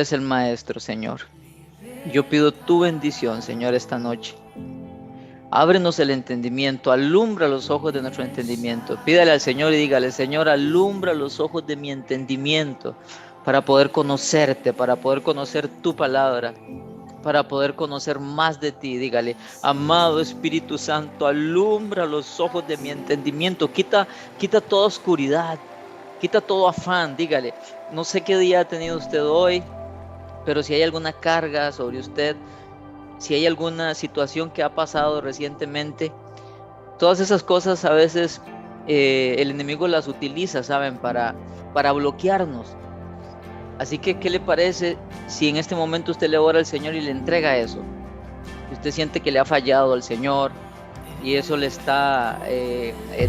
eres el Maestro, Señor. Yo pido tu bendición, Señor, esta noche. Ábrenos el entendimiento, alumbra los ojos de nuestro entendimiento. Pídale al Señor y dígale: Señor, alumbra los ojos de mi entendimiento para poder conocerte, para poder conocer tu palabra, para poder conocer más de ti. Dígale: amado Espíritu Santo, alumbra los ojos de mi entendimiento. Quita toda oscuridad, quita todo afán. Dígale: no sé qué día ha tenido usted hoy, pero si hay alguna carga sobre usted, si hay alguna situación que ha pasado recientemente, todas esas cosas a veces el enemigo las utiliza, ¿saben? Para bloquearnos. Así que, ¿qué le parece si en este momento usted le ora al Señor y le entrega eso? Si usted siente que le ha fallado al Señor y eso le está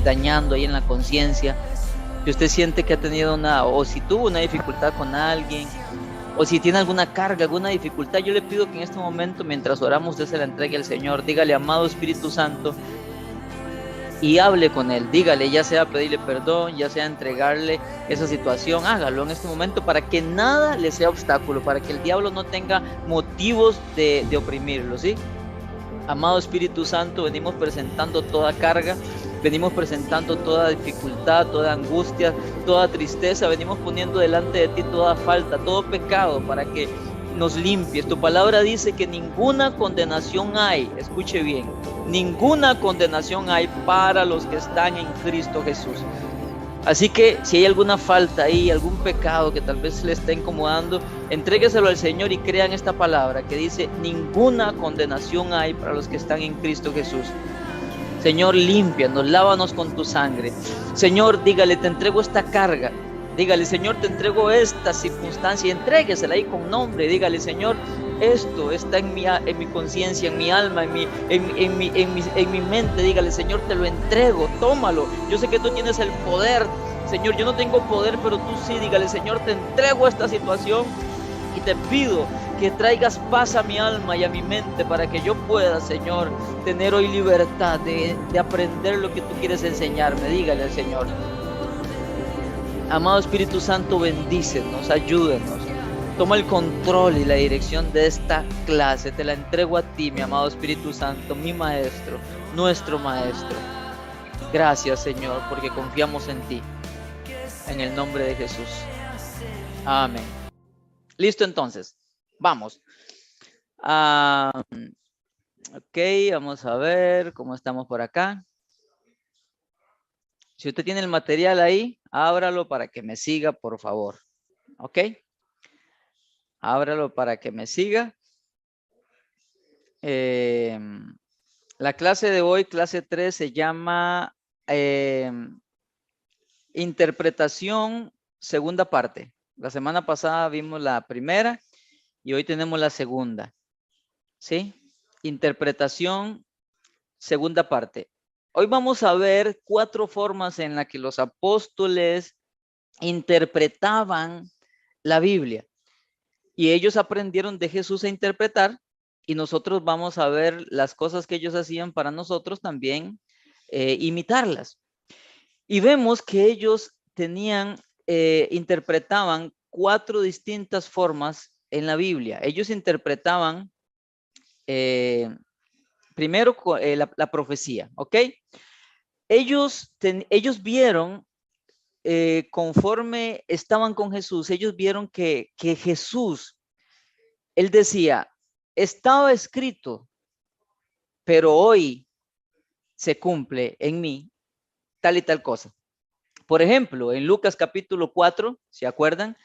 dañando ahí en la conciencia, si usted siente que ha tenido o si tuvo una dificultad con alguien, o si tiene alguna carga, alguna dificultad, yo le pido que en este momento, mientras oramos, usted se la entregue al Señor. Dígale: amado Espíritu Santo, y hable con Él. Dígale, ya sea pedirle perdón, ya sea entregarle esa situación. Hágalo en este momento para que nada le sea obstáculo, para que el diablo no tenga motivos de oprimirlo, ¿sí? Amado Espíritu Santo, venimos presentando toda carga, venimos presentando toda dificultad, toda angustia, toda tristeza, venimos poniendo delante de ti toda falta, todo pecado, para que nos limpies. Tu palabra dice que ninguna condenación hay, escuche bien, ninguna condenación hay para los que están en Cristo Jesús. Así que si hay alguna falta ahí, algún pecado que tal vez le esté incomodando, entrégueselo al Señor y crean esta palabra que dice: ninguna condenación hay para los que están en Cristo Jesús. Señor, límpianos, lávanos con tu sangre. Señor, dígale: te entrego esta carga. Dígale: Señor, te entrego esta circunstancia. Entréguesela ahí con nombre. Dígale: Señor, esto está en mi conciencia, en mi alma, en mi mente. Dígale: Señor, te lo entrego, tómalo. Yo sé que tú tienes el poder. Señor, yo no tengo poder, pero tú sí. Dígale: Señor, te entrego esta situación y te pido que traigas paz a mi alma y a mi mente para que yo pueda, Señor, tener hoy libertad de aprender lo que tú quieres enseñarme. Dígale al Señor. Amado Espíritu Santo, bendícenos, ayúdenos. Toma el control y la dirección de esta clase. Te la entrego a ti, mi amado Espíritu Santo, mi Maestro, nuestro Maestro. Gracias, Señor, porque confiamos en ti. En el nombre de Jesús. Amén. Listo, entonces. Vamos. Ok, vamos a ver cómo estamos por acá. Si usted tiene el material ahí, ábralo para que me siga, por favor. Ok. Ábralo para que me siga. La clase de hoy, clase 3, se llama interpretación, segunda parte. La semana pasada vimos la primera y hoy tenemos la segunda. ¿Sí? Interpretación, segunda parte. Hoy vamos a ver 4 formas en las que los apóstoles interpretaban la Biblia. Y ellos aprendieron de Jesús a interpretar, y nosotros vamos a ver las cosas que ellos hacían para nosotros también imitarlas. Y vemos que ellos interpretaban 4 distintas formas en la Biblia. Ellos interpretaban primero la profecía, ¿ok? Ellos vieron, conforme estaban con Jesús, ellos vieron que Jesús, él decía: estaba escrito, pero hoy se cumple en mí tal y tal cosa. Por ejemplo, en Lucas capítulo 4, ¿se acuerdan?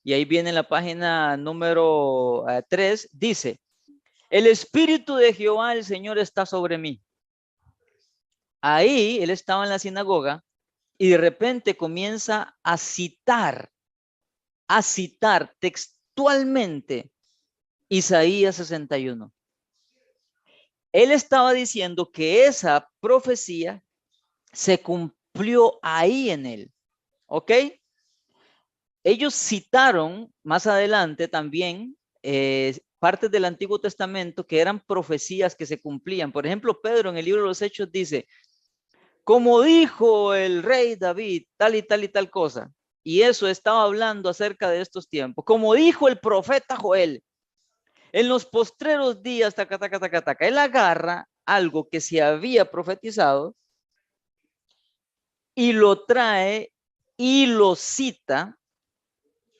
Y ahí viene en la página número 3, dice: el Espíritu de Jehová, el Señor, está sobre mí. Ahí él estaba en la sinagoga y de repente comienza a citar textualmente Isaías 61. Él estaba diciendo que esa profecía se cumplió ahí en él. ¿Ok? Ellos citaron más adelante también partes del Antiguo Testamento que eran profecías que se cumplían. Por ejemplo, Pedro en el libro de los Hechos dice: como dijo el rey David, tal y tal y tal cosa. y eso estaba hablando acerca de estos tiempos. Como dijo el profeta Joel, en los postreros días, taca, taca, taca, taca, él agarra algo que se había profetizado y lo trae y lo cita,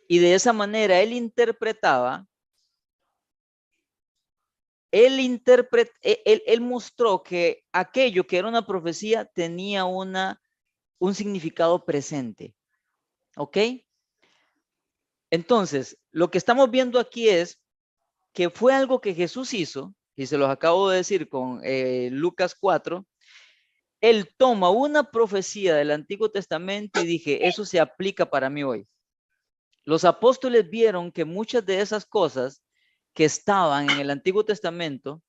y de esa manera él mostró que aquello que era una profecía tenía un significado presente. ¿Ok? Entonces, lo que estamos viendo aquí es que fue algo que Jesús hizo, y se los acabo de decir con Lucas 4. Él toma una profecía del Antiguo Testamento y dije, eso se aplica para mí hoy. Los apóstoles vieron que muchas de esas cosas que estaban en el Antiguo Testamento,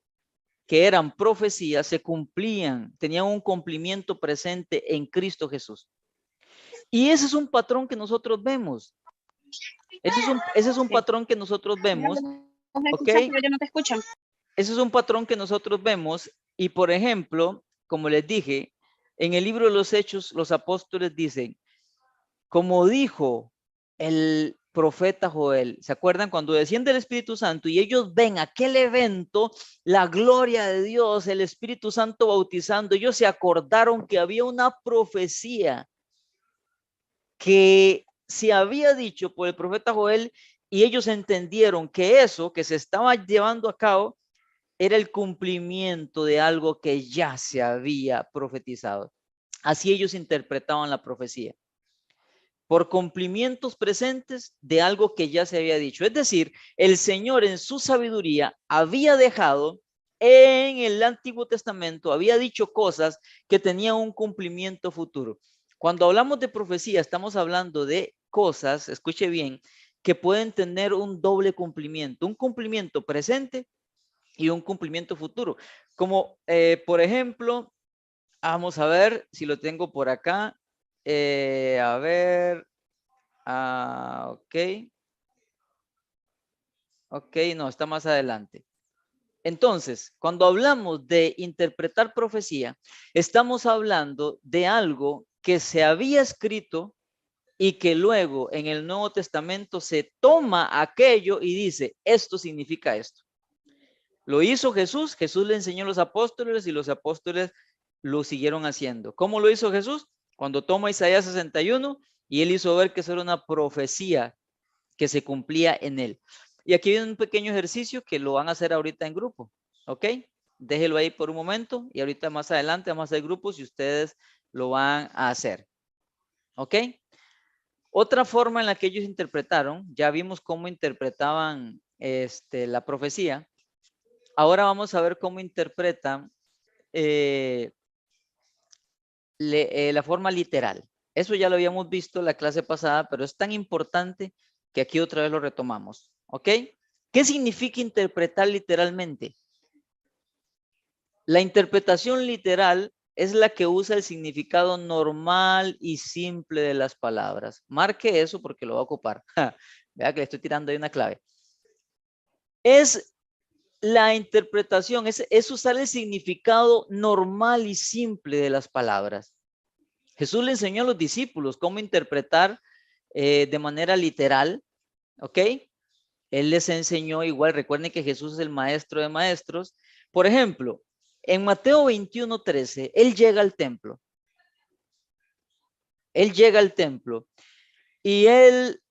que eran profecías, se cumplían, tenían un cumplimiento presente en Cristo Jesús. Y ese es un patrón que nosotros vemos. Ese es un patrón que nosotros vemos. ¿Ok? No te escuchan. Ese es un patrón que nosotros vemos. Y por ejemplo, como les dije, en el libro de los Hechos, los apóstoles dicen, como dijo el profeta Joel, ¿se acuerdan cuando desciende el Espíritu Santo y ellos ven aquel evento, la gloria de Dios, el Espíritu Santo bautizando? Ellos se acordaron que había una profecía que se había dicho por el profeta Joel, y ellos entendieron que eso que se estaba llevando a cabo era el cumplimiento de algo que ya se había profetizado. Así ellos interpretaban la profecía, por cumplimientos presentes de algo que ya se había dicho. Es decir, el Señor en su sabiduría había dejado en el Antiguo Testamento, había dicho cosas que tenían un cumplimiento futuro. Cuando hablamos de profecía, estamos hablando de cosas, escuche bien, que pueden tener un doble cumplimiento, un cumplimiento presente y un cumplimiento futuro. Como por ejemplo, vamos a ver si lo tengo por acá. A ver, ok. Ok, no, está más adelante. Entonces, cuando hablamos de interpretar profecía, estamos hablando de algo que se había escrito y que luego en el Nuevo Testamento se toma aquello y dice, esto significa esto. Lo hizo Jesús, Jesús le enseñó a los apóstoles y los apóstoles lo siguieron haciendo. ¿Cómo lo hizo Jesús? Cuando toma Isaías 61 y él hizo ver que eso era una profecía que se cumplía en él. Y aquí viene un pequeño ejercicio que lo van a hacer ahorita en grupo, ¿ok? Déjelo ahí por un momento y ahorita más adelante vamos a hacer grupos y ustedes lo van a hacer, ¿ok? Otra forma en la que ellos interpretaron, ya vimos cómo interpretaban la profecía. Ahora vamos a ver cómo interpretan la forma literal. Eso ya lo habíamos visto en la clase pasada, pero es tan importante que aquí otra vez lo retomamos. ¿Ok? ¿Qué significa interpretar literalmente? La interpretación literal es la que usa el significado normal y simple de las palabras. Marque eso porque lo va a ocupar. Vea que le estoy tirando ahí una clave. Es la interpretación, es usar el significado normal y simple de las palabras. Jesús le enseñó a los discípulos cómo interpretar de manera literal, ¿ok? Él les enseñó igual, recuerden que Jesús es el maestro de maestros. Por ejemplo, en Mateo 21:13, él llega al templo. Él llega al templo y él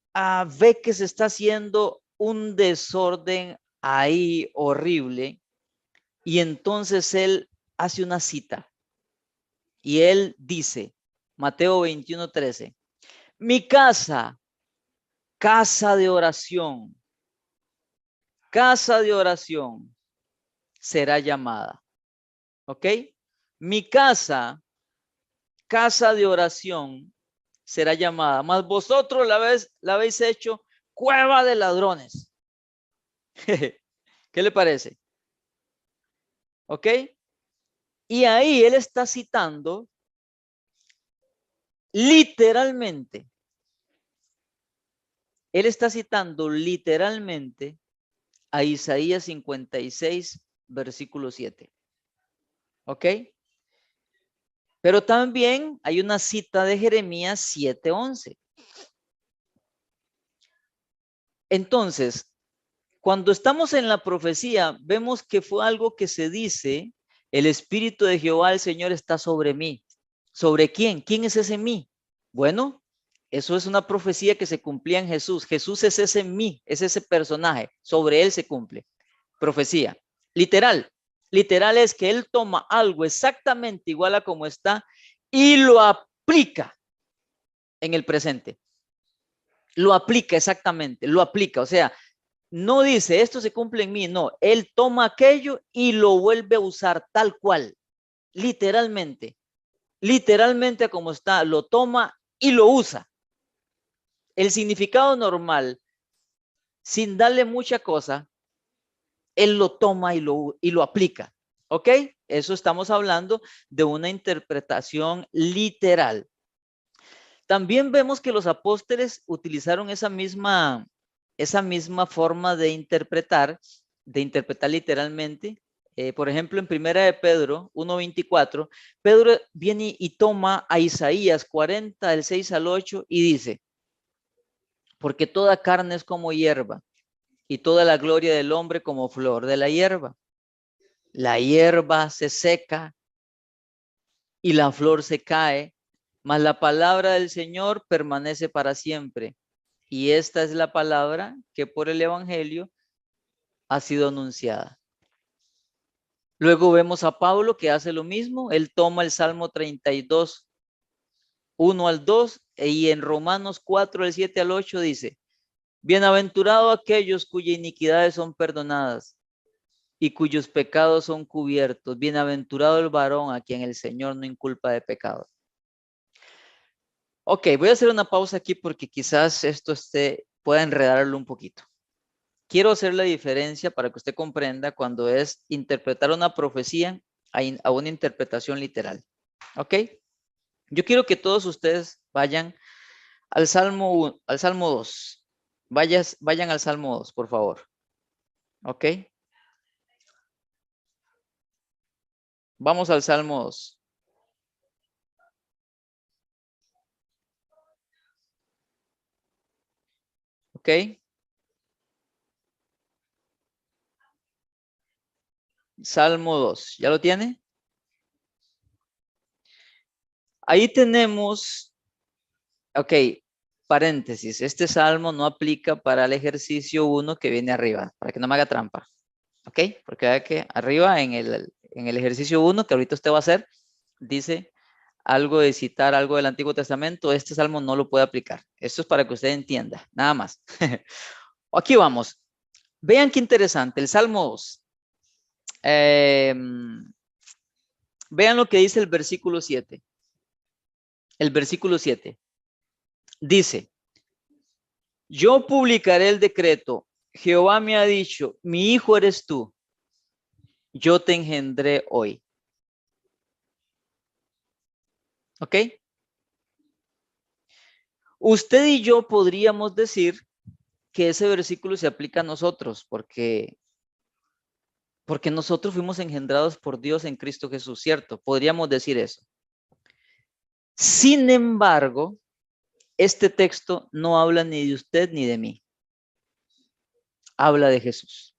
ve que se está haciendo un desorden ahí horrible, y entonces él hace una cita y él dice, Mateo 21:13, mi casa de oración, casa de oración será llamada. ¿Ok? Mi casa de oración será llamada, mas vosotros la habéis hecho cueva de ladrones. ¿Qué le parece? ¿Ok? Y ahí él está citando literalmente. Él está citando literalmente a Isaías 56, versículo 7. ¿Ok? Pero también hay una cita de Jeremías 7:11. Entonces, cuando estamos en la profecía, vemos que fue algo que se dice, el Espíritu de Jehová, el Señor, está sobre mí. ¿Sobre quién? ¿Quién es ese mí? Bueno, eso es una profecía que se cumplía en Jesús. Jesús es ese mí, es ese personaje. Sobre él se cumple. Profecía. Literal. Literal es que él toma algo exactamente igual a como está y lo aplica en el presente. Lo aplica exactamente, lo aplica. O sea, no dice esto se cumple en mí, no. Él toma aquello y lo vuelve a usar tal cual. Literalmente. Literalmente como está, lo toma y lo usa. El significado normal, sin darle mucha cosa, él lo toma y lo aplica. ¿Ok? Eso estamos hablando de una interpretación literal. También vemos que los apóstoles utilizaron esa misma forma de interpretar literalmente. Por ejemplo, en Primera de Pedro 1:24, Pedro viene y toma a Isaías 40, del 6 al 8, y dice, porque toda carne es como hierba, y toda la gloria del hombre como flor de la hierba. La hierba se seca y la flor se cae, mas la palabra del Señor permanece para siempre. Y esta es la palabra que por el Evangelio ha sido anunciada. Luego vemos a Pablo que hace lo mismo. Él toma el Salmo 32, 1 al 2, y en Romanos 4, del 7 al 8 dice, bienaventurados aquellos cuyas iniquidades son perdonadas y cuyos pecados son cubiertos. Bienaventurado el varón a quien el Señor no inculpa de pecado. Ok, voy a hacer una pausa aquí porque quizás esto pueda enredarlo un poquito. Quiero hacer la diferencia para que usted comprenda cuando es interpretar una profecía a una interpretación literal. ¿Ok? Yo quiero que todos ustedes vayan al Salmo 2. Vayan al Salmo 2, por favor. ¿Ok? Vamos al Salmo 2. ¿Ok? Salmo 2. ¿Ya lo tiene? Ahí tenemos, ok, paréntesis. Este salmo no aplica para el ejercicio 1 que viene arriba, para que no me haga trampa. ¿Ok? Porque vea que arriba en el ejercicio 1 que ahorita usted va a hacer, dice algo de citar algo del Antiguo Testamento. Este salmo no lo puede aplicar. Esto es para que usted entienda, nada más. Aquí vamos. Vean qué interesante, el Salmo 2. Vean lo que dice el versículo 7. El versículo 7 dice, yo publicaré el decreto. Jehová me ha dicho, mi hijo eres tú. Yo te engendré hoy. ¿Ok? Usted y yo podríamos decir que ese versículo se aplica a nosotros porque nosotros fuimos engendrados por Dios en Cristo Jesús, ¿cierto? Podríamos decir eso. Sin embargo, este texto no habla ni de usted ni de mí. Habla de Jesús.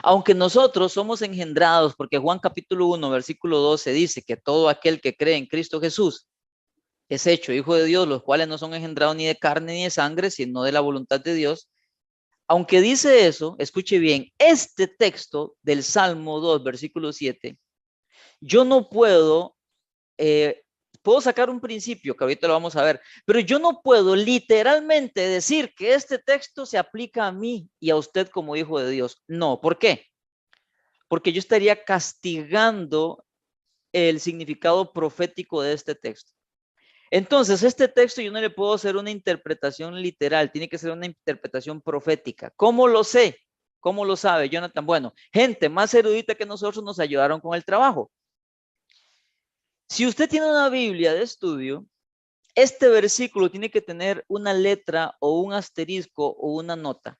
Aunque nosotros somos engendrados, porque Juan capítulo 1, versículo 12 dice que todo aquel que cree en Cristo Jesús es hecho hijo de Dios, los cuales no son engendrados ni de carne ni de sangre, sino de la voluntad de Dios. Aunque dice eso, escuche bien, este texto del Salmo 2, versículo 7, yo no puedo sacar un principio, que ahorita lo vamos a ver, pero yo no puedo literalmente decir que este texto se aplica a mí y a usted como hijo de Dios. No, ¿por qué? Porque yo estaría castigando el significado profético de este texto. Entonces, este texto yo no le puedo hacer una interpretación literal, tiene que ser una interpretación profética. ¿Cómo lo sé? ¿Cómo lo sabe Jonathan? Bueno, gente más erudita que nosotros nos ayudaron con el trabajo. Si usted tiene una Biblia de estudio, este versículo tiene que tener una letra o un asterisco o una nota.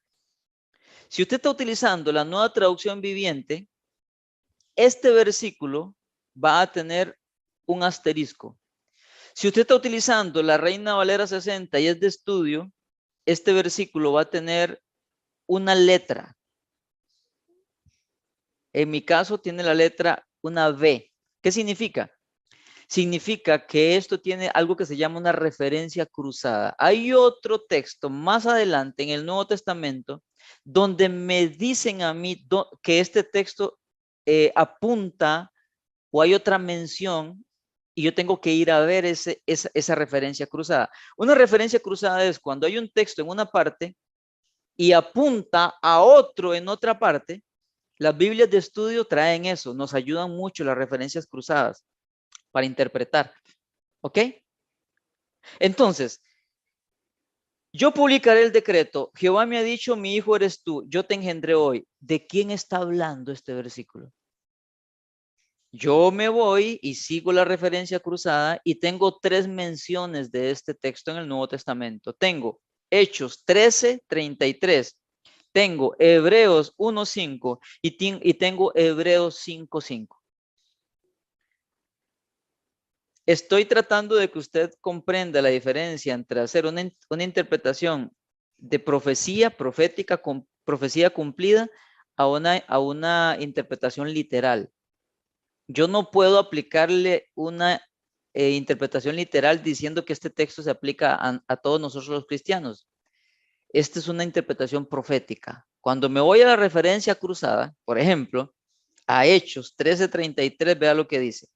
Si usted está utilizando la Nueva Traducción Viviente, este versículo va a tener un asterisco. Si usted está utilizando la Reina Valera 60 y es de estudio, este versículo va a tener una letra. En mi caso tiene la letra una B. ¿Qué significa? Significa que esto tiene algo que se llama una referencia cruzada. Hay otro texto más adelante en el Nuevo Testamento donde me dicen a mí que este texto apunta, o hay otra mención y yo tengo que ir a ver esa referencia cruzada. Una referencia cruzada es cuando hay un texto en una parte y apunta a otro en otra parte. Las Biblias de estudio traen eso, nos ayudan mucho las referencias cruzadas para interpretar. ¿Ok? Entonces, yo publicaré el decreto. Jehová me ha dicho, mi hijo eres tú, yo te engendré hoy. ¿De quién está hablando este versículo? Yo me voy y sigo la referencia cruzada y tengo 3 menciones de este texto en el Nuevo Testamento. Tengo Hechos 13:33. Tengo Hebreos 1:5 y tengo Hebreos 5:5. Estoy tratando de que usted comprenda la diferencia entre hacer una interpretación de profecía profética con profecía cumplida a una interpretación literal. Yo no puedo aplicarle una interpretación literal diciendo que este texto se aplica a todos nosotros los cristianos. Esta es una interpretación profética. Cuando me voy a la referencia cruzada, por ejemplo, a Hechos 13:33, vea lo que dice.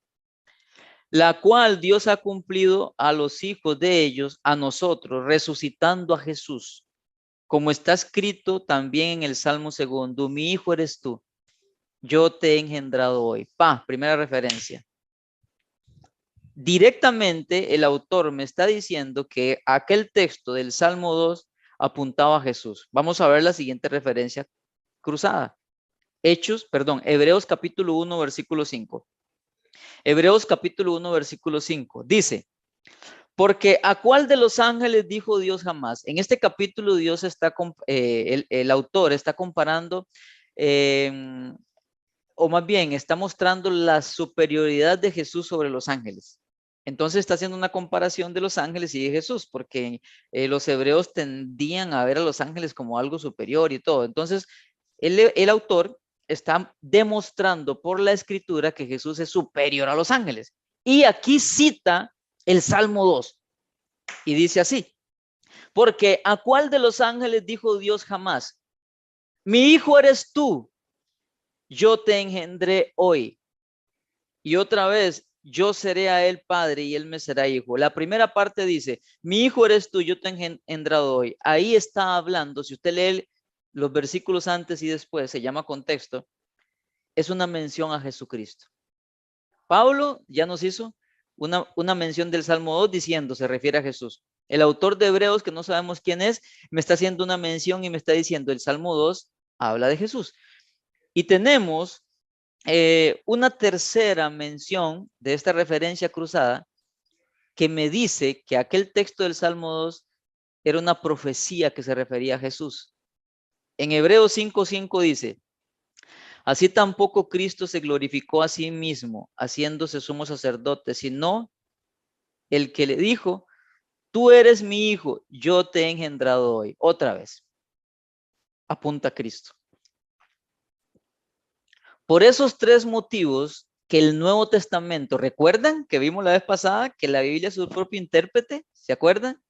La cual Dios ha cumplido a los hijos de ellos, a nosotros, resucitando a Jesús. Como está escrito también en el Salmo 2, mi hijo eres tú, yo te he engendrado hoy. Primera referencia. Directamente el autor me está diciendo que aquel texto del Salmo 2 apuntaba a Jesús. Vamos a ver la siguiente referencia cruzada. Hebreos capítulo 1, versículo 5. Hebreos capítulo 1, versículo 5. Dice, porque ¿a cuál de los ángeles dijo Dios jamás? En este capítulo Dios está, el autor está comparando, o más bien está mostrando la superioridad de Jesús sobre los ángeles. Entonces está haciendo una comparación de los ángeles y de Jesús, porque los hebreos tendían a ver a los ángeles como algo superior y todo. Entonces, el autor está demostrando por la escritura que Jesús es superior a los ángeles. Y aquí cita el Salmo 2 y dice así, porque ¿a cuál de los ángeles dijo Dios jamás? Mi hijo eres tú, yo te engendré hoy. Y otra vez, yo seré a él padre y él me será hijo. La primera parte dice, mi hijo eres tú, yo te he engendrado hoy. Ahí está hablando, si usted lee los versículos antes y después, se llama contexto, es una mención a Jesucristo. Pablo ya nos hizo una mención del Salmo 2 diciendo, se refiere a Jesús. El autor de Hebreos, que no sabemos quién es, me está haciendo una mención y me está diciendo, el Salmo 2 habla de Jesús. Y tenemos una tercera mención de esta referencia cruzada que me dice que aquel texto del Salmo 2 era una profecía que se refería a Jesús. En Hebreos 5:5 dice, así tampoco Cristo se glorificó a sí mismo, haciéndose sumo sacerdote, sino el que le dijo, tú eres mi hijo, yo te he engendrado hoy. Otra vez, apunta a Cristo. Por esos 3 motivos que el Nuevo Testamento, ¿recuerdan que vimos la vez pasada que la Biblia es su propio intérprete? ¿Se acuerdan?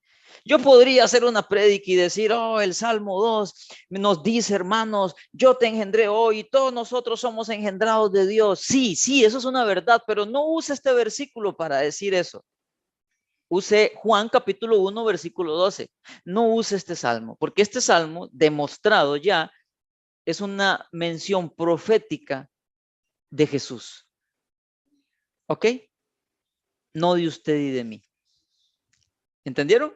Yo podría hacer una prédica y decir, el Salmo 2 nos dice, hermanos, yo te engendré hoy y todos nosotros somos engendrados de Dios. Sí, eso es una verdad, pero no use este versículo para decir eso. Use Juan capítulo 1, versículo 12. No use este salmo, porque este salmo, demostrado ya, es una mención profética de Jesús. ¿Ok? No de usted y de mí. ¿Entendieron?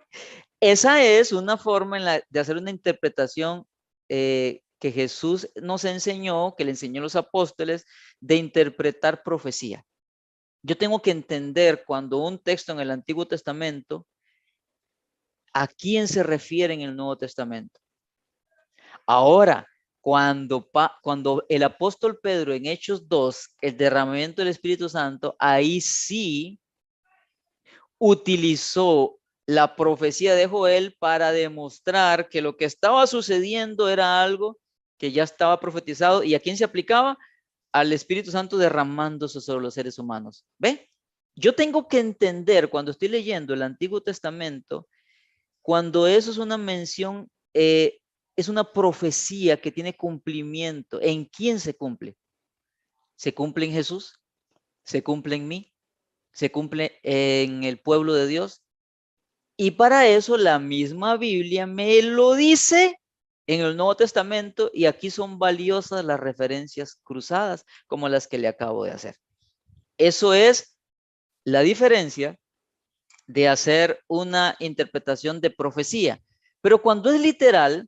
Esa es una forma de hacer una interpretación que Jesús nos enseñó, que le enseñó a los apóstoles, de interpretar profecía. Yo tengo que entender cuando un texto en el Antiguo Testamento, ¿a quién se refiere en el Nuevo Testamento? Ahora, cuando el apóstol Pedro en Hechos 2, el derramamiento del Espíritu Santo, ahí sí utilizó la profecía de Joel para demostrar que lo que estaba sucediendo era algo que ya estaba profetizado. ¿Y a quién se aplicaba? Al Espíritu Santo derramándose sobre los seres humanos. ¿Ve? Yo tengo que entender cuando estoy leyendo el Antiguo Testamento, cuando eso es una mención, es una profecía que tiene cumplimiento. ¿En quién se cumple? ¿Se cumple en Jesús? ¿Se cumple en mí? ¿Se cumple en el pueblo de Dios? Y para eso la misma Biblia me lo dice en el Nuevo Testamento, y aquí son valiosas las referencias cruzadas como las que le acabo de hacer. Eso es la diferencia de hacer una interpretación de profecía. Pero cuando es literal,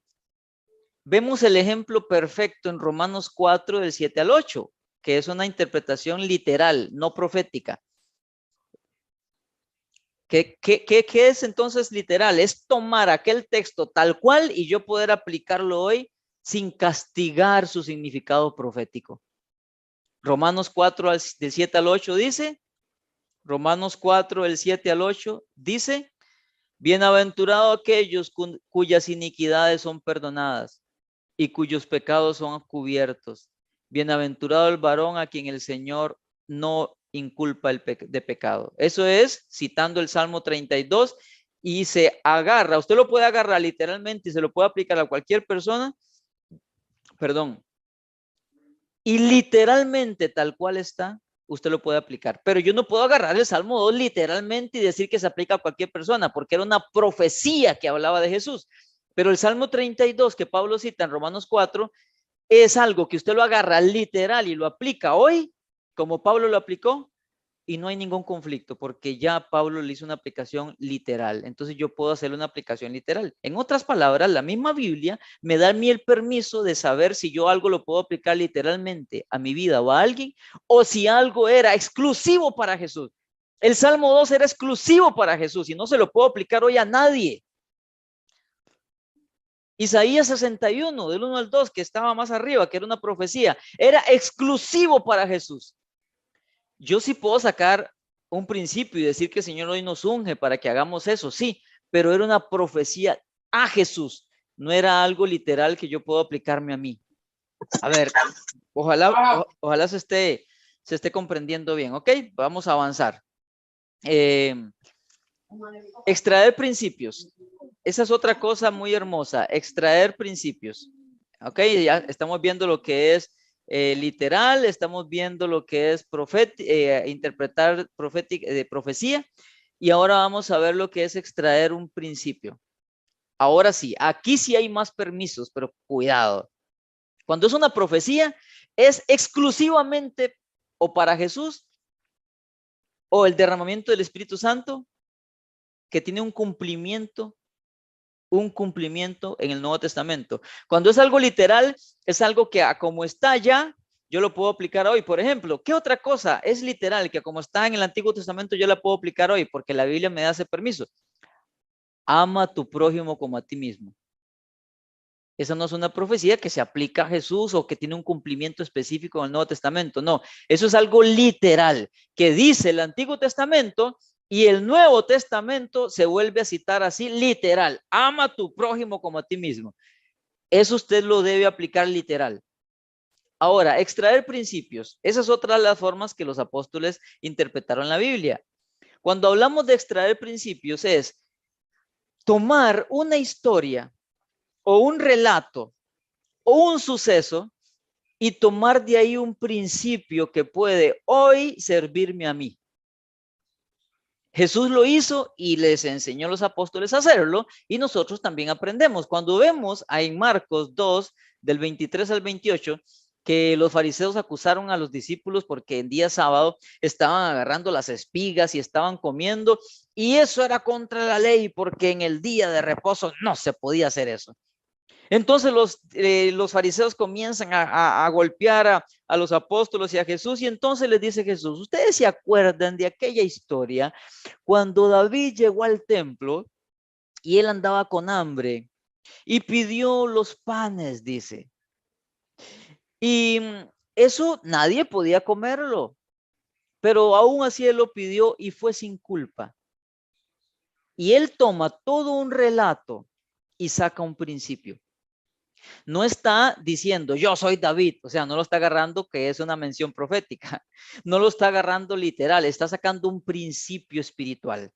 vemos el ejemplo perfecto en Romanos 4, del 7 al 8, que es una interpretación literal, no profética. ¿Qué es entonces literal? Es tomar aquel texto tal cual y yo poder aplicarlo hoy sin castigar su significado profético. Romanos 4, del 7 al 8 dice, Romanos 4, del 7 al 8 dice, bienaventurado aquellos cuyas iniquidades son perdonadas y cuyos pecados son cubiertos. Bienaventurado el varón a quien el Señor no inculpa de pecado. Eso es citando el Salmo 32, y se agarra, usted lo puede agarrar literalmente y se lo puede aplicar a cualquier persona, perdón, y literalmente tal cual está, usted lo puede aplicar. Pero yo no puedo agarrar el Salmo 2 literalmente y decir que se aplica a cualquier persona, porque era una profecía que hablaba de Jesús. Pero el Salmo 32 que Pablo cita en Romanos 4 es algo que usted lo agarra literal y lo aplica hoy, como Pablo lo aplicó, y no hay ningún conflicto, porque ya Pablo le hizo una aplicación literal. Entonces yo puedo hacerle una aplicación literal. En otras palabras, la misma Biblia me da a mí el permiso de saber si yo algo lo puedo aplicar literalmente a mi vida o a alguien, o si algo era exclusivo para Jesús. El Salmo 2 era exclusivo para Jesús y no se lo puedo aplicar hoy a nadie. Isaías 61, del 1 al 2, que estaba más arriba, que era una profecía, era exclusivo para Jesús. Yo sí puedo sacar un principio y decir que el Señor hoy nos unge para que hagamos eso, sí, pero era una profecía a Jesús, no era algo literal que yo puedo aplicarme a mí. A ver, ojalá se esté comprendiendo bien, ¿ok? Vamos a avanzar. Extraer principios. Esa es otra cosa muy hermosa, extraer principios. Ok, ya estamos viendo lo que es literal, estamos viendo lo que es interpretar profecía, y ahora vamos a ver lo que es extraer un principio. Ahora sí, aquí sí hay más permisos, pero cuidado. Cuando es una profecía, es exclusivamente o para Jesús o el derramamiento del Espíritu Santo, que tiene un cumplimiento en el Nuevo Testamento. Cuando es algo literal, es algo que como está ya, yo lo puedo aplicar hoy. Por ejemplo, ¿qué otra cosa es literal que como está en el Antiguo Testamento yo la puedo aplicar hoy? Porque la Biblia me da ese permiso. Ama a tu prójimo como a ti mismo. Esa no es una profecía que se aplica a Jesús o que tiene un cumplimiento específico en el Nuevo Testamento. No, eso es algo literal que dice el Antiguo Testamento, y el Nuevo Testamento se vuelve a citar así literal. Ama a tu prójimo como a ti mismo. Eso usted lo debe aplicar literal. Ahora, extraer principios. Esa es otra de las formas que los apóstoles interpretaron la Biblia. Cuando hablamos de extraer principios es tomar una historia o un relato o un suceso y tomar de ahí un principio que puede hoy servirme a mí. Jesús lo hizo y les enseñó a los apóstoles a hacerlo, y nosotros también aprendemos. Cuando vemos en Marcos 2, del 23 al 28, que los fariseos acusaron a los discípulos porque en día sábado estaban agarrando las espigas y estaban comiendo, y eso era contra la ley porque en el día de reposo no se podía hacer eso. Entonces los fariseos comienzan a golpear a los apóstoles y a Jesús, y entonces les dice Jesús, ¿ustedes se acuerdan de aquella historia cuando David llegó al templo y él andaba con hambre y pidió los panes, dice? Y eso nadie podía comerlo, pero aún así él lo pidió y fue sin culpa. Y él toma todo un relato y saca un principio. No está diciendo yo soy David, o sea, no lo está agarrando que es una mención profética, no lo está agarrando literal, está sacando un principio espiritual.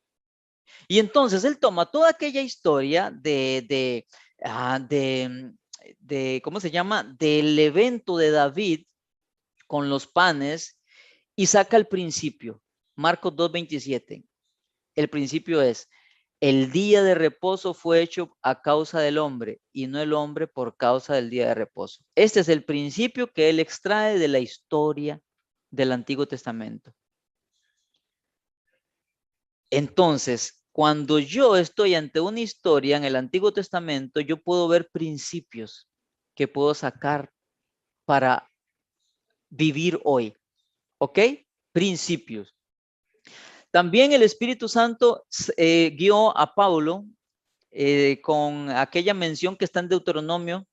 Y entonces él toma toda aquella historia de ¿cómo se llama? Del evento de David con los panes y saca el principio. Marcos 2:27. El principio es, el día de reposo fue hecho a causa del hombre y no el hombre por causa del día de reposo. Este es el principio que él extrae de la historia del Antiguo Testamento. Entonces, cuando yo estoy ante una historia en el Antiguo Testamento, yo puedo ver principios que puedo sacar para vivir hoy. ¿Ok? Principios. También el Espíritu Santo guió a Pablo con aquella mención que está en Deuteronomio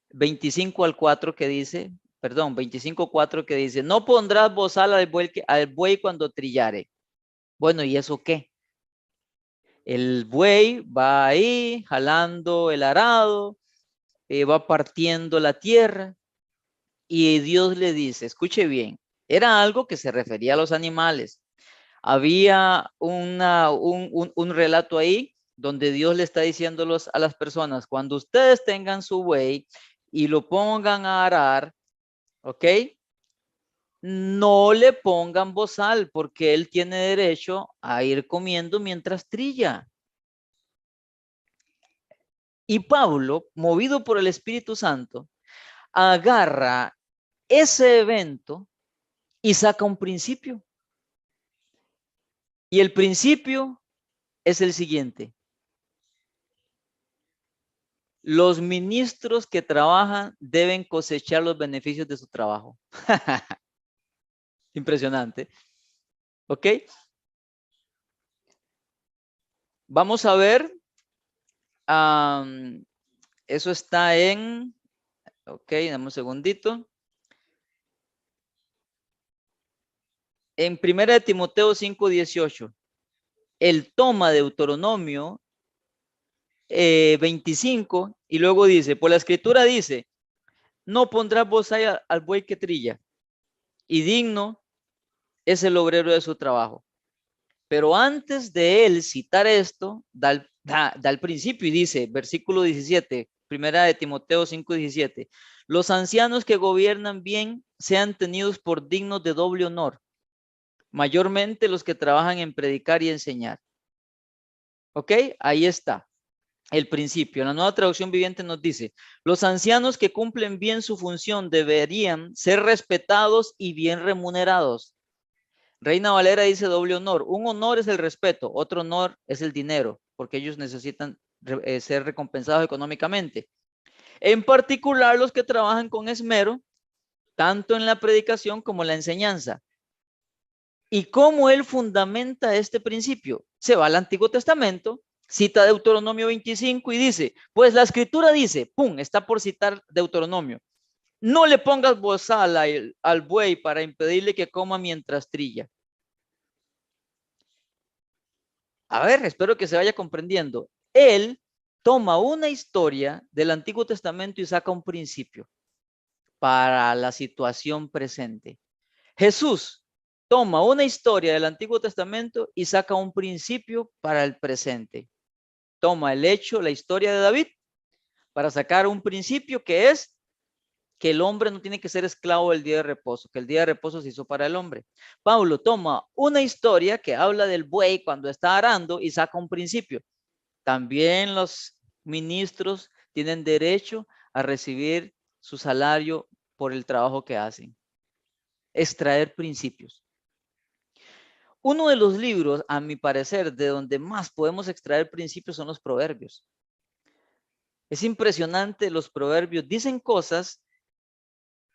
25:4 que dice, perdón, 25:4 que dice, no pondrás bozal al buey cuando trillare. Bueno, ¿y eso qué? El buey va ahí jalando el arado, va partiendo la tierra y Dios le dice, escuche bien, era algo que se refería a los animales. Había un relato ahí donde Dios le está diciendo a las personas, cuando ustedes tengan su buey y lo pongan a arar, ¿ok? No le pongan bozal porque él tiene derecho a ir comiendo mientras trilla. Y Pablo, movido por el Espíritu Santo, agarra ese evento y saca un principio. Y el principio es el siguiente. Los ministros que trabajan deben cosechar los beneficios de su trabajo. Impresionante. ¿Ok? Vamos a ver. Eso está en... Ok, dame un segundito. En 1 Timoteo 5:18. Él toma Deuteronomio 25 y luego dice, pues la escritura dice, no pondrás bozal al buey que trilla y digno es el obrero de su trabajo. Pero antes de él citar esto, da el principio y dice, versículo 17, 1 Timoteo 5:17, los ancianos que gobiernan bien sean tenidos por dignos de doble honor, mayormente los que trabajan en predicar y enseñar. ¿Ok? Ahí está el principio. La Nueva Traducción Viviente nos dice, los ancianos que cumplen bien su función deberían ser respetados y bien remunerados. Reina Valera dice doble honor. Un honor es el respeto, otro honor es el dinero, porque ellos necesitan ser recompensados económicamente. En particular los que trabajan con esmero, tanto en la predicación como en la enseñanza. ¿Y cómo él fundamenta este principio? Se va al Antiguo Testamento, cita Deuteronomio 25 y dice, pues la escritura dice, pum, está por citar Deuteronomio, no le pongas bozal al buey para impedirle que coma mientras trilla. A ver, espero que se vaya comprendiendo. Él toma una historia del Antiguo Testamento y saca un principio para la situación presente. Jesús toma una historia del Antiguo Testamento y saca un principio para el presente. Toma el hecho, la historia de David, para sacar un principio que es que el hombre no tiene que ser esclavo del día de reposo, que el día de reposo se hizo para el hombre. Pablo toma una historia que habla del buey cuando está arando y saca un principio. También los ministros tienen derecho a recibir su salario por el trabajo que hacen. Extraer principios. Uno de los libros, a mi parecer, de donde más podemos extraer principios son los proverbios. Es impresionante, los proverbios dicen cosas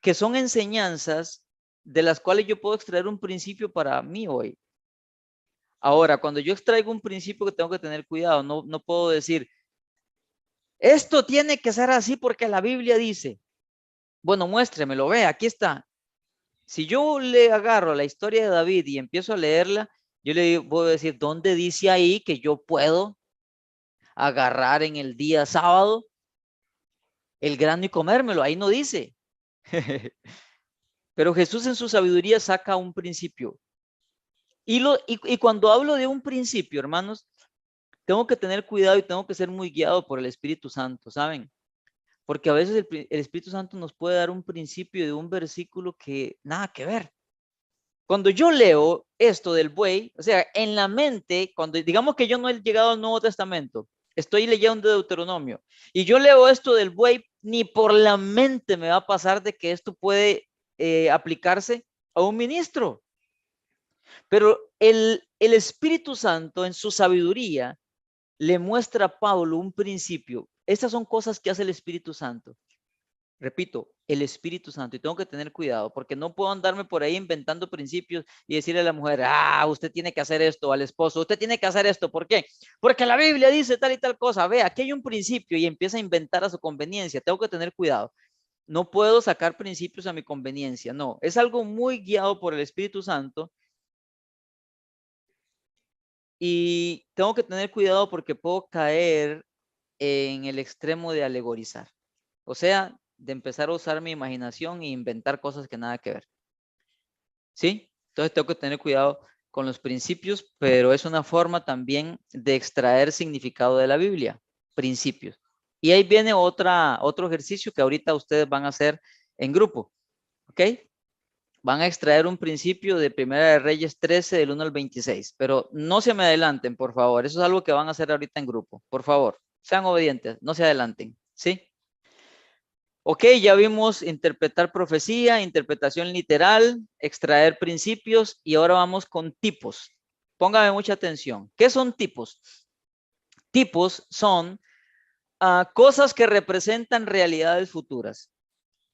que son enseñanzas de las cuales yo puedo extraer un principio para mí hoy. Ahora, cuando yo extraigo un principio que tengo que tener cuidado, no puedo decir, esto tiene que ser así porque la Biblia dice. Bueno, muéstremelo, ve, aquí está. Si yo le agarro la historia de David y empiezo a leerla, Yo le voy a decir, ¿dónde dice ahí que yo puedo agarrar en el día sábado el grano y comérmelo? Ahí no dice. Pero Jesús en su sabiduría saca un principio. Y cuando hablo de un principio, hermanos, tengo que tener cuidado y tengo que ser muy guiado por el Espíritu Santo, ¿saben? Porque a veces el Espíritu Santo nos puede dar un principio de un versículo que nada que ver. Cuando yo leo esto del buey, o sea, en la mente, cuando digamos que yo no he llegado al Nuevo Testamento, estoy leyendo Deuteronomio, y yo leo esto del buey, ni por la mente me va a pasar de que esto puede aplicarse a un ministro. Pero el Espíritu Santo en su sabiduría le muestra a Pablo un principio. Estas son cosas que hace el Espíritu Santo. Repito, el Espíritu Santo. Y tengo que tener cuidado porque no puedo andarme por ahí inventando principios y decirle a la mujer, usted tiene que hacer esto, al esposo, usted tiene que hacer esto. ¿Por qué? Porque la Biblia dice tal y tal cosa. Ve, aquí hay un principio y empieza a inventar a su conveniencia. Tengo que tener cuidado. No puedo sacar principios a mi conveniencia. No, es algo muy guiado por el Espíritu Santo. Y tengo que tener cuidado porque puedo caer en el extremo de alegorizar. O sea, de empezar a usar mi imaginación e inventar cosas que nada que ver. ¿Sí? Entonces tengo que tener cuidado con los principios, pero es una forma también de extraer significado de la Biblia. Principios. Y ahí viene otro ejercicio que ahorita ustedes van a hacer en grupo. ¿Ok? Van a extraer un principio de Primera de Reyes 13 del 1 al 26, pero no se me adelanten, por favor. Eso es algo que van a hacer ahorita en grupo. Por favor, sean obedientes, no se adelanten. ¿Sí? Ok, ya vimos interpretar profecía, interpretación literal, extraer principios y ahora vamos con tipos. Póngame mucha atención. ¿Qué son tipos? Tipos son cosas que representan realidades futuras.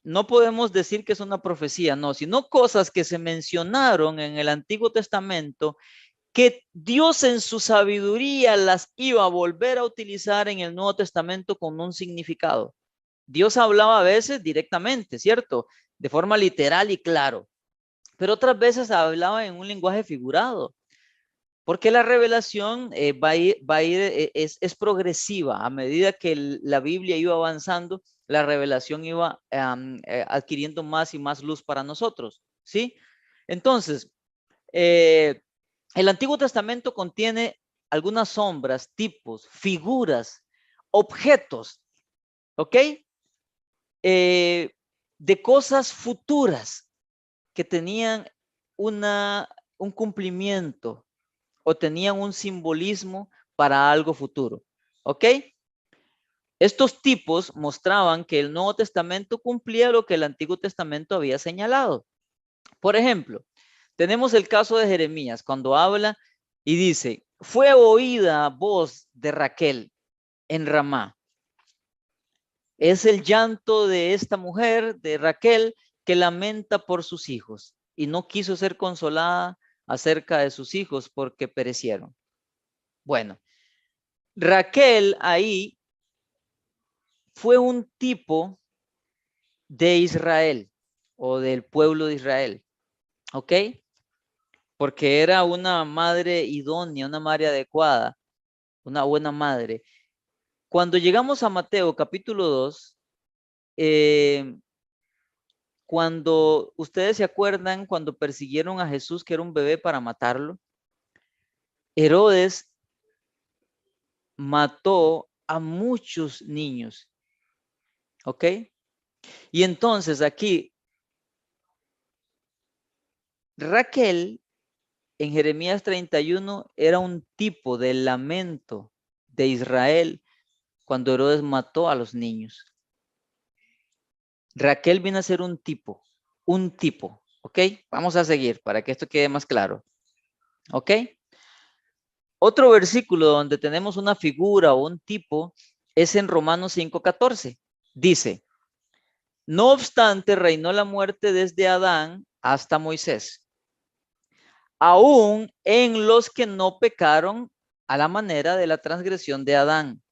No podemos decir que es una profecía, no, sino cosas que se mencionaron en el Antiguo Testamento que Dios en su sabiduría las iba a volver a utilizar en el Nuevo Testamento con un significado. Dios hablaba a veces directamente, ¿cierto? De forma literal y claro, pero otras veces hablaba en un lenguaje figurado, porque la revelación es progresiva. A medida que la Biblia iba avanzando, la revelación iba adquiriendo más y más luz para nosotros, ¿sí? Entonces, el Antiguo Testamento contiene algunas sombras, tipos, figuras, objetos, ¿ok? De cosas futuras que tenían un cumplimiento o tenían un simbolismo para algo futuro. ¿Ok? Estos tipos mostraban que el Nuevo Testamento cumplía lo que el Antiguo Testamento había señalado. Por ejemplo, tenemos el caso de Jeremías, cuando habla y dice, fue oída voz de Raquel en Ramá. Es el llanto de esta mujer, de Raquel, que lamenta por sus hijos y no quiso ser consolada acerca de sus hijos porque perecieron. Bueno, Raquel ahí fue un tipo de Israel o del pueblo de Israel, ¿ok? Porque era una madre idónea, una madre adecuada, una buena madre. Cuando llegamos a Mateo capítulo 2, cuando ustedes se acuerdan, cuando persiguieron a Jesús, que era un bebé para matarlo, Herodes mató a muchos niños, ¿ok? Y entonces aquí, Raquel en Jeremías 31 era un tipo de lamento de Israel cuando Herodes mató a los niños. Raquel viene a ser un tipo, ¿ok? Vamos a seguir para que esto quede más claro, ¿ok? Otro versículo donde tenemos una figura o un tipo es en Romanos 5:14. Dice, no obstante, reinó la muerte desde Adán hasta Moisés, aún en los que no pecaron a la manera de la transgresión de Adán,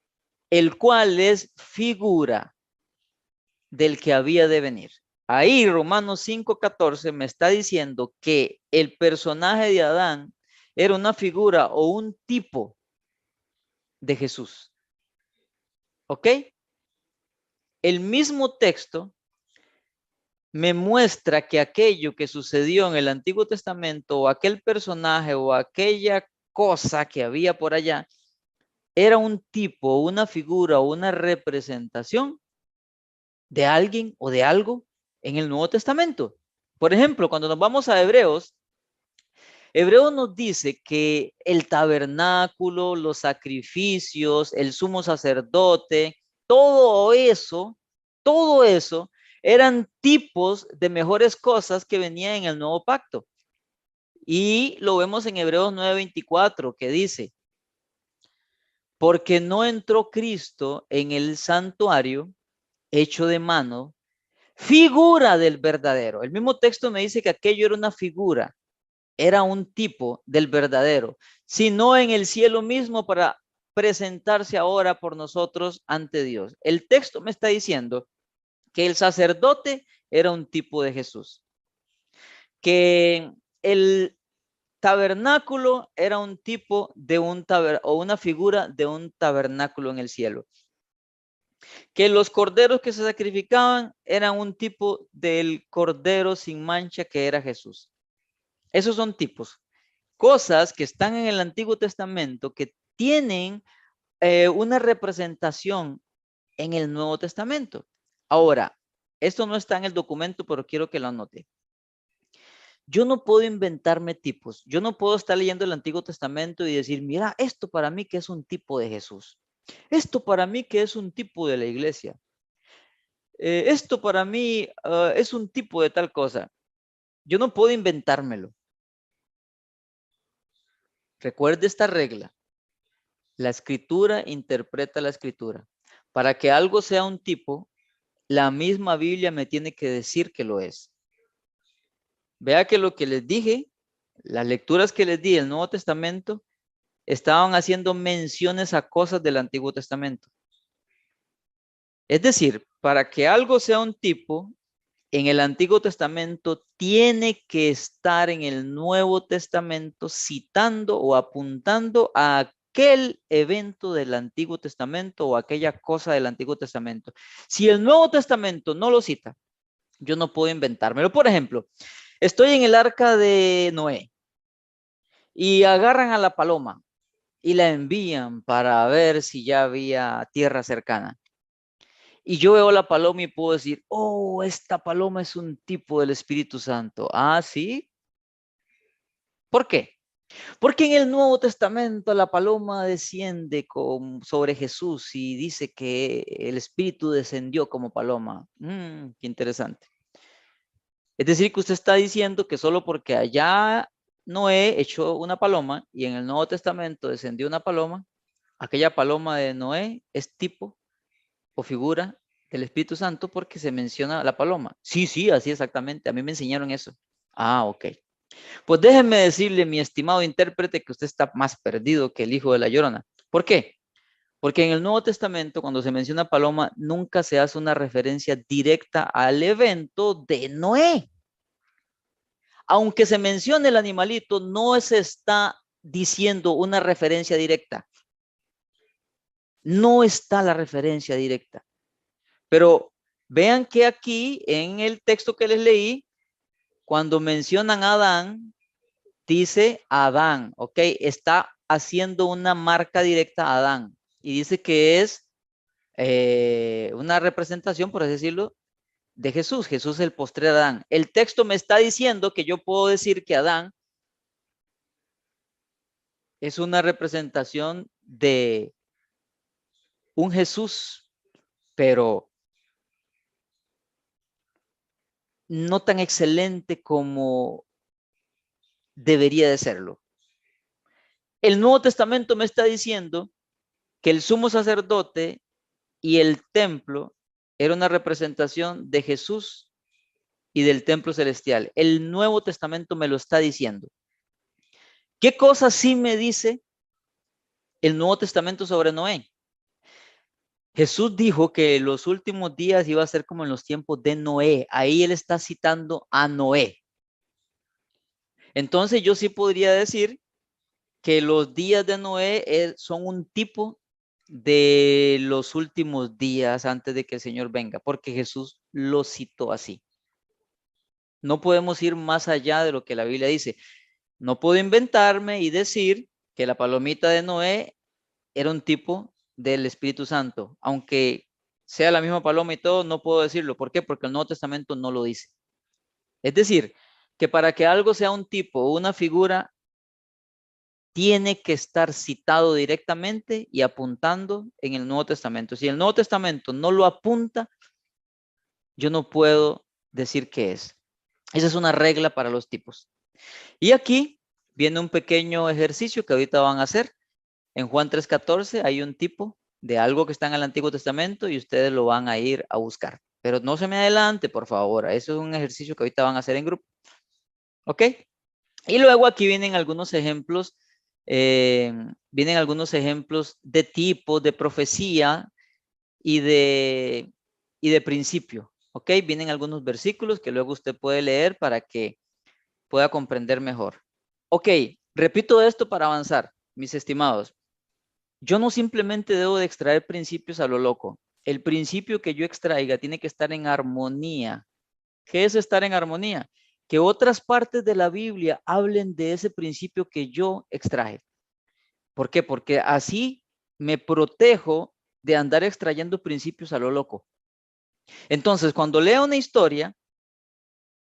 el cual es figura del que había de venir. Ahí Romanos 5:14 me está diciendo que el personaje de Adán era una figura o un tipo de Jesús. ¿Ok? El mismo texto me muestra que aquello que sucedió en el Antiguo Testamento o aquel personaje o aquella cosa que había por allá era un tipo, una figura o una representación de alguien o de algo en el Nuevo Testamento. Por ejemplo, cuando nos vamos a Hebreos, Hebreos nos dice que el tabernáculo, los sacrificios, el sumo sacerdote, todo eso eran tipos de mejores cosas que venían en el nuevo pacto. Y lo vemos en Hebreos 9:24 que dice, porque no entró Cristo en el santuario hecho de mano, figura del verdadero. El mismo texto me dice que aquello era una figura, era un tipo del verdadero, sino en el cielo mismo para presentarse ahora por nosotros ante Dios. El texto me está diciendo que el sacerdote era un tipo de Jesús, que el tabernáculo era un tipo de o una figura de un tabernáculo en el cielo, que los corderos que se sacrificaban eran un tipo del cordero sin mancha que era Jesús. Esos son tipos, cosas que están en el Antiguo Testamento que tienen una representación en el Nuevo Testamento. Ahora, esto no está en el documento, pero quiero que lo anote. Yo no puedo inventarme tipos. Yo no puedo estar leyendo el Antiguo Testamento y decir, mira, esto para mí que es un tipo de Jesús. Esto para mí que es un tipo de la iglesia. Esto para mí es un tipo de tal cosa. Yo no puedo inventármelo. Recuerde esta regla. La escritura interpreta la escritura. Para que algo sea un tipo, la misma Biblia me tiene que decir que lo es. Vea que lo que les dije, las lecturas que les di del Nuevo Testamento, estaban haciendo menciones a cosas del Antiguo Testamento. Es decir, para que algo sea un tipo, en el Antiguo Testamento tiene que estar en el Nuevo Testamento citando o apuntando a aquel evento del Antiguo Testamento o aquella cosa del Antiguo Testamento. Si el Nuevo Testamento no lo cita, yo no puedo inventármelo. Por ejemplo, estoy en el arca de Noé y agarran a la paloma y la envían para ver si ya había tierra cercana. Y yo veo la paloma y puedo decir, oh, esta paloma es un tipo del Espíritu Santo. Ah, sí. ¿Por qué? Porque en el Nuevo Testamento la paloma desciende sobre Jesús y dice que el Espíritu descendió como paloma. Qué interesante. Es decir, que usted está diciendo que solo porque allá Noé echó una paloma y en el Nuevo Testamento descendió una paloma, aquella paloma de Noé es tipo o figura del Espíritu Santo porque se menciona la paloma. Sí, sí, así exactamente. A mí me enseñaron eso. Ah, ok. Pues déjenme decirle, mi estimado intérprete, que usted está más perdido que el hijo de la Llorona. ¿Por qué? Porque en el Nuevo Testamento, cuando se menciona paloma, nunca se hace una referencia directa al evento de Noé. Aunque se mencione el animalito, no se está diciendo una referencia directa. No está la referencia directa. Pero vean que aquí en el texto que les leí, cuando mencionan a Adán, dice Adán, ¿ok? Está haciendo una marca directa a Adán y dice que es una representación, por así decirlo, de Jesús. Jesús es el postrer Adán. El texto me está diciendo que yo puedo decir que Adán es una representación de un Jesús, pero no tan excelente como debería de serlo. El Nuevo Testamento me está diciendo que el sumo sacerdote y el templo era una representación de Jesús y del templo celestial. El Nuevo Testamento me lo está diciendo. ¿Qué cosa sí me dice el Nuevo Testamento sobre Noé? Jesús dijo que los últimos días iba a ser como en los tiempos de Noé. Ahí él está citando a Noé. Entonces yo sí podría decir que los días de Noé son un tipo de los últimos días antes de que el Señor venga, porque Jesús lo citó así. No podemos ir más allá de lo que la Biblia dice. No puedo inventarme y decir que la palomita de Noé era un tipo del Espíritu Santo. Aunque sea la misma paloma y todo, no puedo decirlo. ¿Por qué? Porque el Nuevo Testamento no lo dice. Es decir, que para que algo sea un tipo o una figura, tiene que estar citado directamente y apuntando en el Nuevo Testamento. Si el Nuevo Testamento no lo apunta, yo no puedo decir qué es. Esa es una regla para los tipos. Y aquí viene un pequeño ejercicio que ahorita van a hacer. En Juan 3:14 hay un tipo de algo que está en el Antiguo Testamento y ustedes lo van a ir a buscar. Pero no se me adelante, por favor. Eso es un ejercicio que ahorita van a hacer en grupo. ¿Ok? Y luego aquí vienen algunos ejemplos. Vienen algunos ejemplos de tipos, de profecía y de principio. ¿Ok? Vienen algunos versículos que luego usted puede leer para que pueda comprender mejor. Ok, repito esto para avanzar, mis estimados. Yo no simplemente debo de extraer principios a lo loco. El principio que yo extraiga tiene que estar en armonía. ¿Qué es estar en armonía? Que otras partes de la Biblia hablen de ese principio que yo extraje. ¿Por qué? Porque así me protejo de andar extrayendo principios a lo loco. Entonces, cuando lea una historia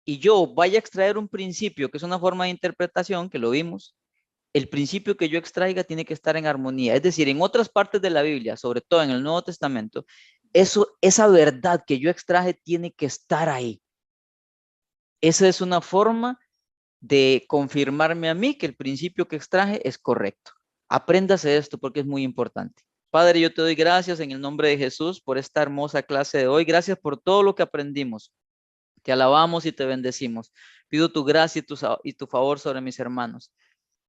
y yo vaya a extraer un principio, que es una forma de interpretación, que lo vimos, el principio que yo extraiga tiene que estar en armonía. Es decir, en otras partes de la Biblia, sobre todo en el Nuevo Testamento, esa verdad que yo extraje tiene que estar ahí. Esa es una forma de confirmarme a mí que el principio que extraje es correcto. Apréndase esto porque es muy importante. Padre, yo te doy gracias en el nombre de Jesús por esta hermosa clase de hoy. Gracias por todo lo que aprendimos. Te alabamos y te bendecimos. Pido tu gracia y tu favor sobre mis hermanos.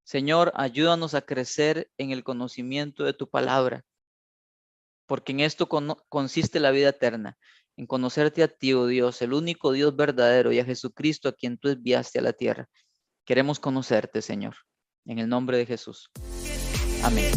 Señor, ayúdanos a crecer en el conocimiento de tu palabra, porque en esto consiste la vida eterna, en conocerte a ti, oh Dios, el único Dios verdadero, y a Jesucristo a quien tú enviaste a la tierra. Queremos conocerte, Señor, en el nombre de Jesús. Amén.